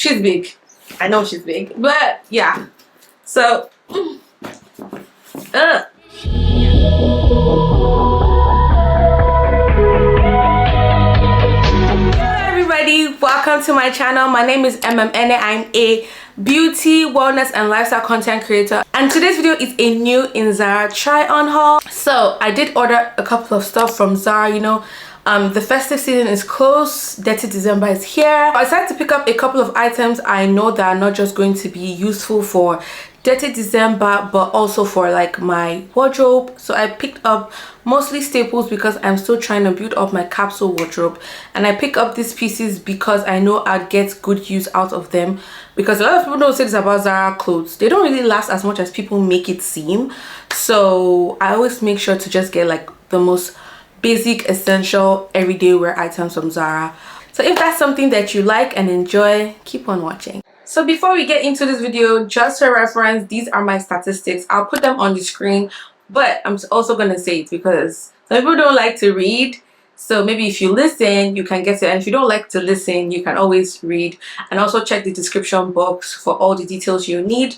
she's big. I know she's big, but yeah. So hello everybody, welcome to my channel. My name is Emem Ene. I'm a beauty, wellness and lifestyle content creator, and today's video is a new in Zara try on haul. So I did order a couple of stuff from Zara. You know, the festive season is close, dirty December is here. I decided to pick up a couple of items I know that are not just going to be useful for dirty December but also for like my wardrobe. So I picked up mostly staples because I'm still trying to build up my capsule wardrobe, and I pick up these pieces because I know I'd get good use out of them, because a lot of people don't say this about Zara clothes, they don't really last as much as people make it seem. So I always make sure to just get like the most basic, essential, everyday wear items from Zara. So if that's something that you like and enjoy, keep on watching. So before we get into this video, just for reference, these are my statistics. I'll put them on the screen, but I'm also going to say it because some people don't like to read. So maybe if you listen, you can get it. And if you don't like to listen, you can always read. And also check the description box for all the details you need.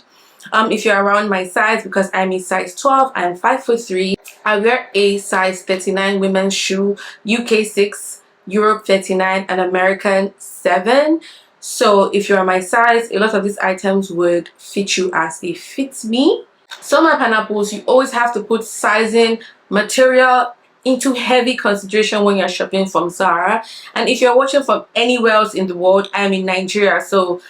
If you're around my size, because I'm a size 12, I'm 5'3". I wear a size 39 women's shoe, UK 6, Europe 39, and American 7. So if you're my size, a lot of these items would fit you as it fits me. So my pineapples, you always have to put sizing material into heavy consideration when you're shopping from Zara. And if you're watching from anywhere else in the world, I'm in Nigeria, so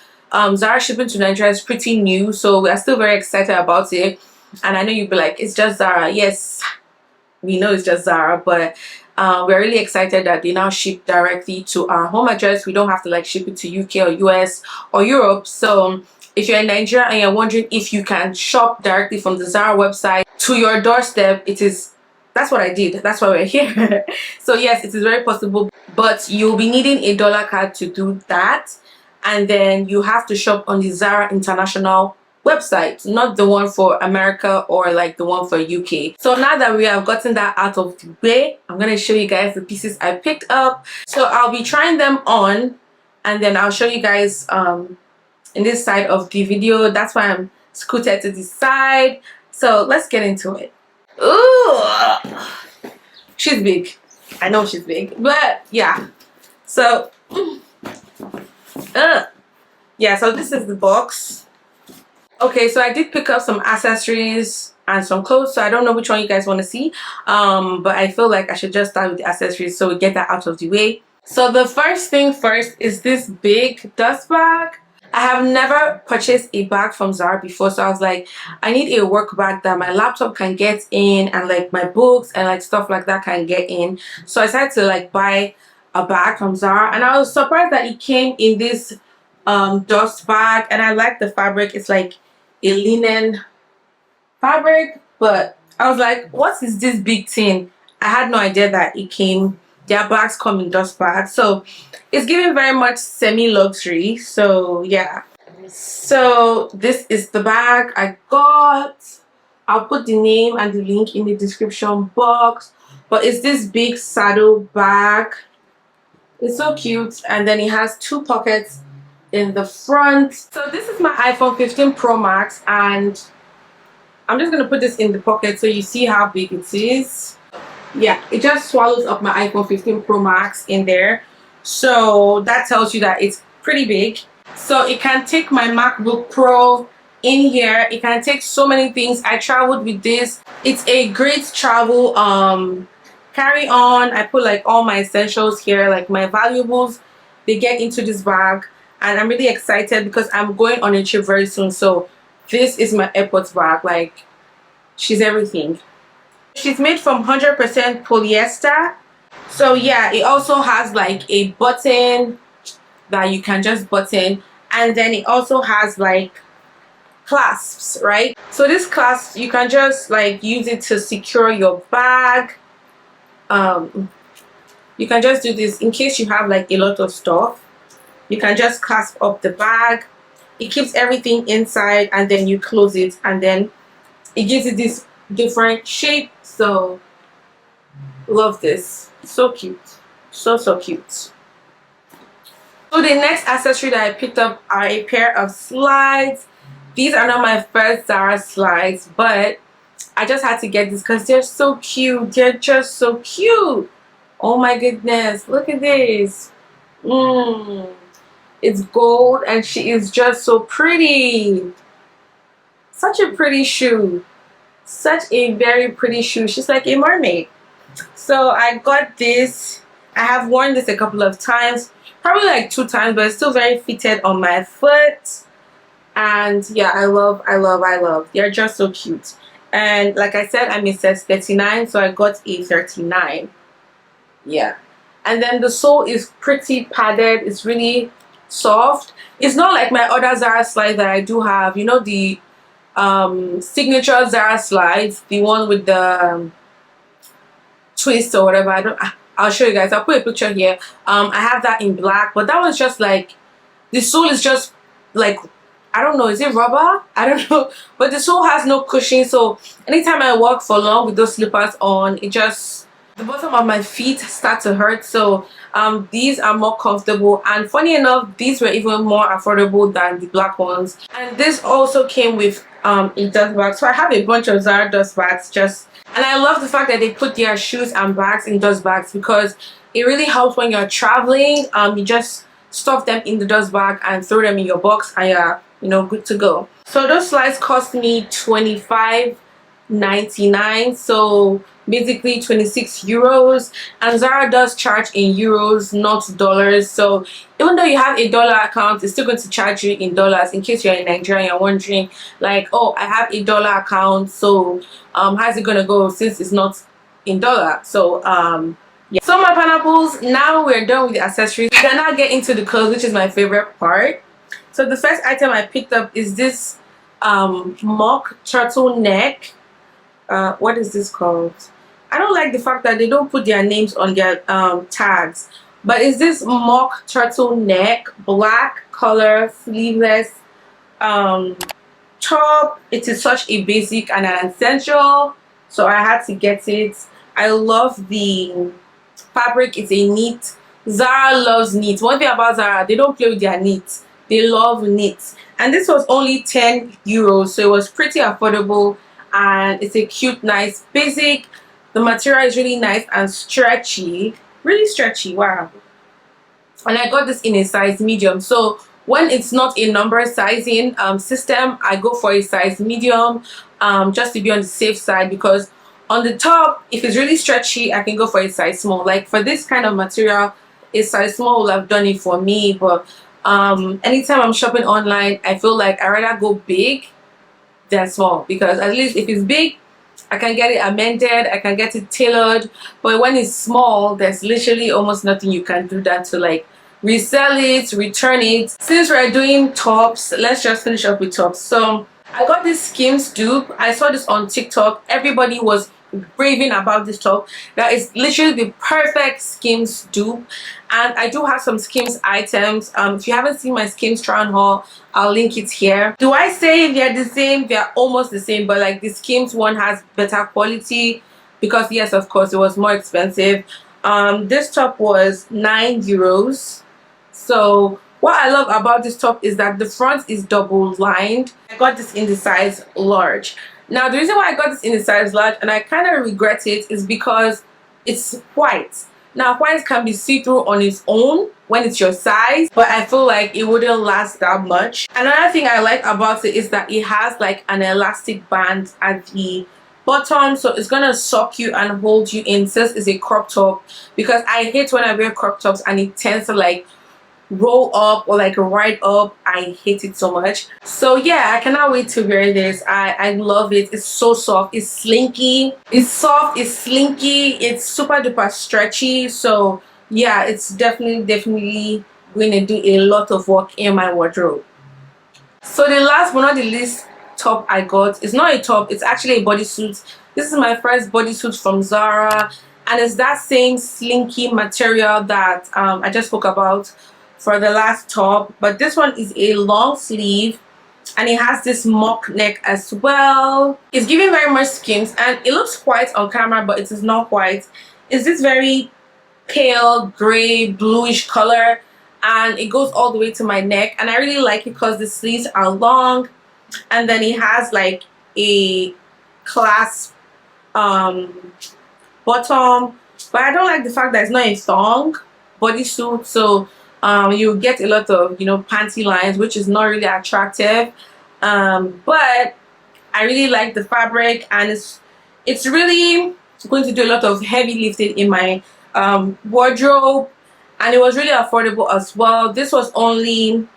Zara shipping to Nigeria is pretty new, so we are still very excited about it. And I know you'll be like, it's just Zara. Yes, we know it's just Zara, but we're really excited that they now ship directly to our home address. We don't have to like ship it to UK or US or Europe. So if you're in Nigeria and you're wondering if you can shop directly from the Zara website to your doorstep, that's what I did. That's why we're here. So yes, it is very possible, but you'll be needing a dollar card to do that. And then you have to shop on the Zara International website, not the one for America or like the one for UK. So now that we have gotten that out of the way, I'm going to show you guys the pieces I picked up. So I'll be trying them on, and then I'll show you guys in this side of the video. That's why I'm scooted to this side. So let's get into it. Ooh, she's big. I know she's big, but yeah. So yeah, so this is the box. Okay, so I did pick up some accessories and some clothes, so I don't know which one you guys want to see, but I feel like I should just start with the accessories so we get that out of the way. So the first thing first is this big dust bag. I have never purchased a bag from Zara before, so I was like, I need a work bag that my laptop can get in, and like my books and like stuff like that can get in. So I decided to like buy a bag from Zara, and I was surprised that it came in this dust bag, and I like the fabric. It's like a linen fabric, but I was like, what is this big thing? I had no idea that it came, their bags come in dust bags. So it's giving very much semi-luxury. So yeah, so this is the bag I got. I'll put the name and the link in the description box, but it's this big saddle bag. It's so cute, and then it has two pockets in the front. So this is my iPhone 15 Pro Max, and I'm just going to put this in the pocket so you see how big it is. Yeah, it just swallows up my iPhone 15 Pro Max in there, so that tells you that it's pretty big. So it can take my MacBook Pro in here. It can take so many things. I traveled with this. It's a great travel carry on. I put like all my essentials here, like my valuables, they get into this bag. And I'm really excited because I'm going on a trip very soon. So this is my airport bag. Like, she's everything. She's made from 100% polyester. So yeah, it also has like a button that you can just button. And then it also has like clasps, right? So this clasp, you can just like use it to secure your bag. You can just do this in case you have like a lot of stuff. You can just clasp up the bag. It keeps everything inside, and then you close it, and then it gives it this different shape. So love this. So cute. So cute. So the next accessory that I picked up are a pair of slides. These are not my first Zara slides, but I just had to get this because they're so cute. They're just so cute. Oh my goodness, look at this. It's gold and she is just so pretty. Such a pretty shoe. Such a very pretty shoe. She's like a mermaid. So I got this. I have worn this a couple of times, probably like 2 times, but it's still very fitted on my foot. And yeah, I love. They're just so cute. And like I said, I'm a size 39, so I got a 39. Yeah. And then the sole is pretty padded. It's really soft. It's not like my other Zara slides that I do have. You know, the signature Zara slides, the one with the twist or whatever. I'll show you guys. I'll put a picture here. I have that in black, but that one's just like, the sole is just like, I don't know, is it rubber? I don't know, but the sole has no cushion, so anytime I walk for long with those slippers on, it just, the bottom of my feet start to hurt. So these are more comfortable, and funny enough, these were even more affordable than the black ones. And this also came with a dust bag. So I have a bunch of Zara dust bags, and I love the fact that they put their shoes and bags in dust bags, because it really helps when you're traveling. You just stuff them in the dust bag and throw them in your box, and you're, you know, good to go. So those slides cost me $25.99, so basically 26 euros, and Zara does charge in euros, not dollars. So even though you have a dollar account, it's still going to charge you in dollars. In case you're in Nigeria, you're wondering like, oh, I have a dollar account, so how's it gonna go since it's not in dollar? So yeah. So my pineapples, now we're done with the accessories. We can now get into the clothes, which is my favorite part. So the first item I picked up is this mock turtleneck. What is this called? I don't like the fact that they don't put their names on their tags, but it's this mock turtleneck, black color, sleeveless top. It is such a basic and an essential, so I had to get it. I love the fabric. It's a knit. Zara loves knit. One thing about Zara, they don't play with their knit. They love knits, and this was only 10 euros, so it was pretty affordable, and it's a cute, nice basic. The material is really nice and stretchy, really stretchy. Wow. And I got this in a size medium, so when it's not a number sizing system, I go for a size medium, just to be on the safe side, because on the top, if it's really stretchy, I can go for a size small. Like for this kind of material, a size small will have done it for me, but anytime I'm shopping online, I feel like I rather go big than small, because at least if it's big, I can get it amended, I can get it tailored. But when it's small, there's literally almost nothing you can do than to like resell it, return it. Since we're doing tops, let's just finish up with tops. So I got this Skims dupe. I saw this on TikTok. Everybody was raving about this top. That is literally the perfect Skims dupe, and I do have some Skims items. If you haven't seen my Skims try on haul, I'll link it here. Do I say they're the same? They're almost the same, but like the Skims one has better quality, because yes, of course, it was more expensive. This top was 9 euros. So what I love about this top is that the front is double lined. I got this in the size large. Now the reason why I got this in the size large, and I kind of regret it, is because it's white. Now white can be see-through on its own when it's your size, but I feel like it wouldn't last that much. Another thing I like about it is that it has like an elastic band at the bottom, so it's gonna suck you and hold you in, since it's a crop top, because I hate when I wear crop tops and it tends to like roll up or like right up. I hate it so much. So yeah, I cannot wait to wear this. I love it. It's so soft, it's slinky, it's soft, it's slinky, it's super duper stretchy. So yeah, it's definitely going to do a lot of work in my wardrobe. So the last but not the least top I got is not a top, it's actually a bodysuit. This is my first bodysuit from Zara, and it's that same slinky material that I just spoke about for the last top, but this one is a long sleeve, and it has this mock neck as well. It's giving very much Skims, and it looks white on camera, but it is not white. It's this very pale gray bluish color, and it goes all the way to my neck, and I really like it because the sleeves are long, and then it has like a clasp bottom. But I don't like the fact that it's not a thong bodysuit, so you get a lot of, you know, panty lines, which is not really attractive. But I really like the fabric, and it's really going to do a lot of heavy lifting in my wardrobe, and it was really affordable as well. This was only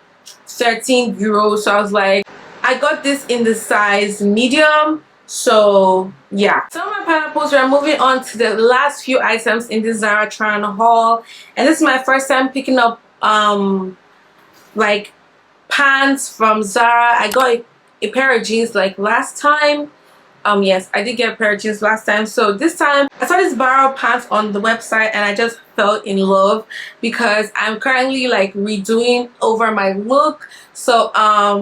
13 euros, so I was like, I got this in the size medium. So yeah, so my pineapples, we're moving on to the last few items in this Zara try on haul, and this is my first time picking up like pants from Zara. I got a pair of jeans like last time. Yes, I did get a pair of jeans last time. So this time I saw this barrel pants on the website, and I just fell in love because I'm currently like redoing over my look. So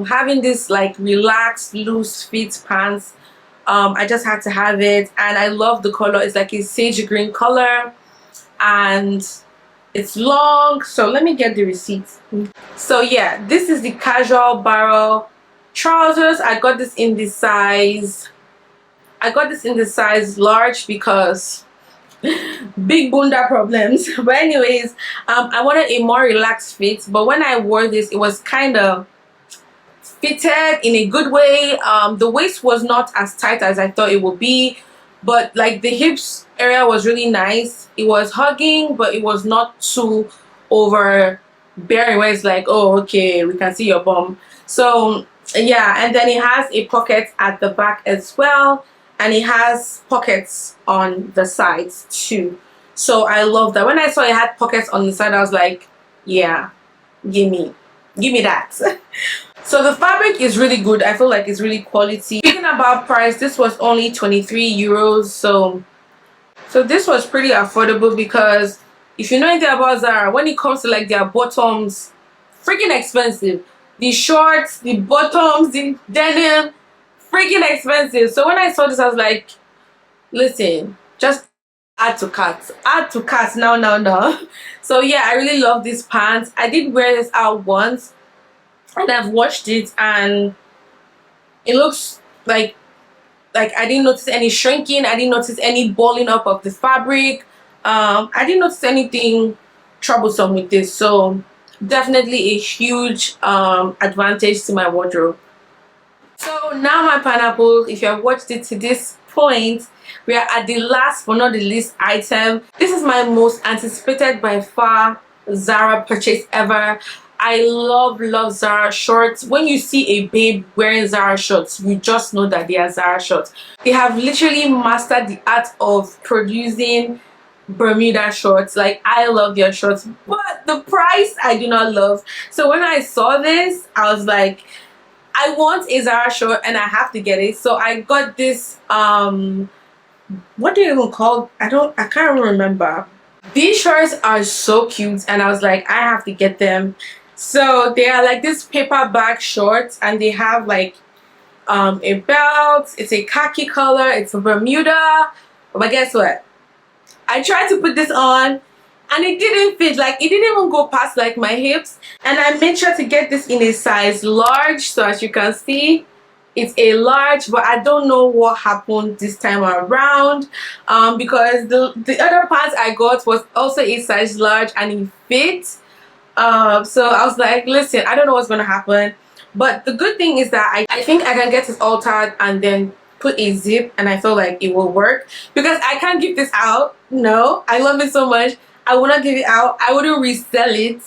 having this like relaxed loose fit pants, I just had to have it, and I love the color. It's like a sage green color, and it's long. So let me get the receipt. So yeah, this is the casual barrel trousers. I got this in the size large because big bunda problems. But anyways, I wanted a more relaxed fit, but when I wore this, it was kind of fitted in a good way. The waist was not as tight as I thought it would be, but like the hips area was really nice. It was hugging, but it was not too overbearing where it's like, oh okay, we can see your bum. So yeah, and then it has a pocket at the back as well, and it has pockets on the sides too. So I love that. When I saw it had pockets on the side, I was like, yeah, give me that. So the fabric is really good. I feel like it's really quality. Speaking about price, this was only 23 euros. So this was pretty affordable, because if you know anything about Zara, when it comes to like their bottoms, freaking expensive. The shorts, the bottoms, the denim, freaking expensive. So when I saw this, I was like, listen, just add to cart now. So yeah, I really love these pants. I did wear this out once, and I've washed it, and it looks like I didn't notice any shrinking. I didn't notice any balling up of the fabric. I didn't notice anything troublesome with this. So definitely a huge advantage to my wardrobe. So now my pineapple, if you have watched it to this point, we are at the last but not the least item. This is my most anticipated by far Zara purchase ever. I love Zara shorts. When you see a babe wearing Zara shorts, you just know that they are Zara shorts. They have literally mastered the art of producing Bermuda shorts. Like, I love their shorts, but the price I do not love. So when I saw this, I was like, I want a Zara short and I have to get it. So I got this what do you even call, I can't remember. These shorts are so cute, and I was like, I have to get them. So they are like this paperback shorts, and they have like a belt. It's a khaki color, it's a Bermuda. But guess what, I tried to put this on and it didn't fit. Like, it didn't even go past like my hips, and I made sure to get this in a size large. So as you can see, it's a large, but I don't know what happened this time around, because the other pants I got was also a size large and it fit. So I was like, listen, I don't know what's gonna happen, but the good thing is that I think I can get this altered and then put a zip, and I feel like it will work, because I can't give this out. No, I love it so much, I will not give it out. I wouldn't resell it,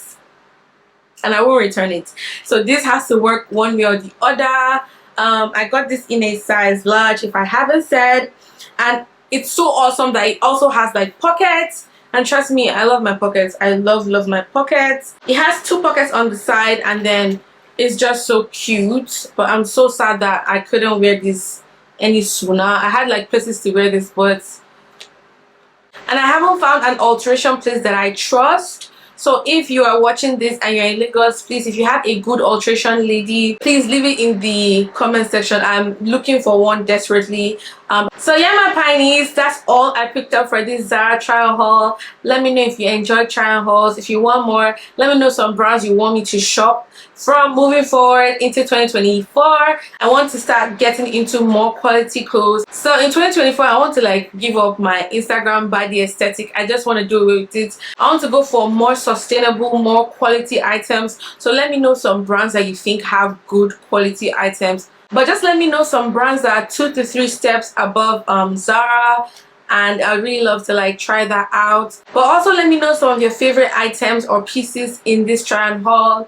and I won't return it. So this has to work one way or the other. I got this in a size large, if I haven't said, and it's so awesome that it also has like pockets. And trust me, I love my pockets. I love my pockets. It has two pockets on the side, and then it's just so cute. But I'm so sad that I couldn't wear this any sooner. I had like places to wear this, but and I haven't found an alteration place that I trust. So if you are watching this and you're in Lagos, please, if you have a good alteration lady, please leave it in the comment section. I'm looking for one desperately. So yeah, my pinies, that's all I picked up for this Zara trial haul. Let me know if you enjoyed trial hauls. If you want more, let me know some brands you want me to shop from moving forward into 2024. I want to start getting into more quality clothes. So in 2024, I want to like give up my Instagram body aesthetic. I just want to do away with it. I want to go for more sustainable, more quality items. So let me know some brands that you think have good quality items. But just let me know some brands that are 2 to 3 steps above Zara, and I'd really love to like try that out. But also let me know some of your favorite items or pieces in this try on haul.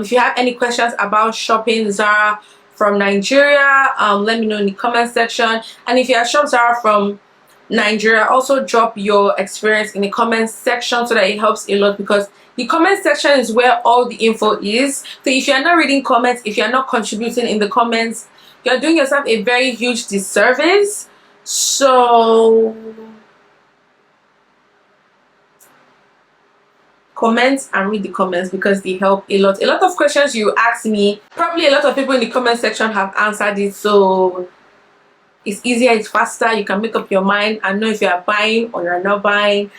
If you have any questions about shopping Zara from Nigeria, let me know in the comment section. And if you have shopped Zara from Nigeria, also drop your experience in the comment section so that it helps a lot, because the comment section is where all the info is. So if you're not reading comments, if you're not contributing in the comments, you're doing yourself a very huge disservice. So comment and read the comments, because they help a lot. A lot of questions you ask me, probably a lot of people in the comment section have answered it, so it's easier, it's faster, you can make up your mind and know if you are buying or you're not buying.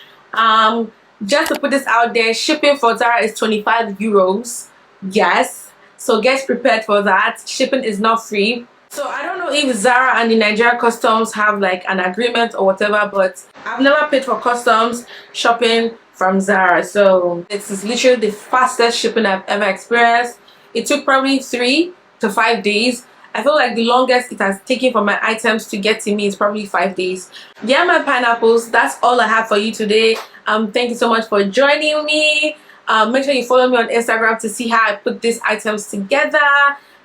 Just to put this out there, shipping for Zara is 25 euros. Yes, so get prepared for that. Shipping is not free. So I don't know if Zara and the Nigerian customs have like an agreement or whatever, but I've never paid for customs shopping from Zara. So this is literally the fastest shipping I've ever experienced. It took probably 3 to 5 days. I feel like the longest it has taken for my items to get to me is probably 5 days. Yeah, my pineapples, that's all I have for you today. Thank you so much for joining me. Make sure you follow me on Instagram to see how I put these items together,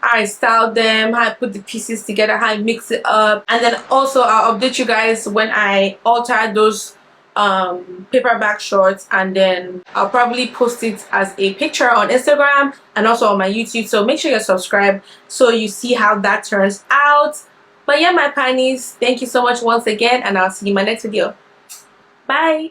how I style them, how I put the pieces together, how I mix it up. And then also I'll update you guys when I alter those paperback shorts, and then I'll probably post it as a picture on Instagram and also on my YouTube. So make sure you're subscribed so you see how that turns out. But yeah, my pinies, thank you so much once again, and I'll see you in my next video. Bye.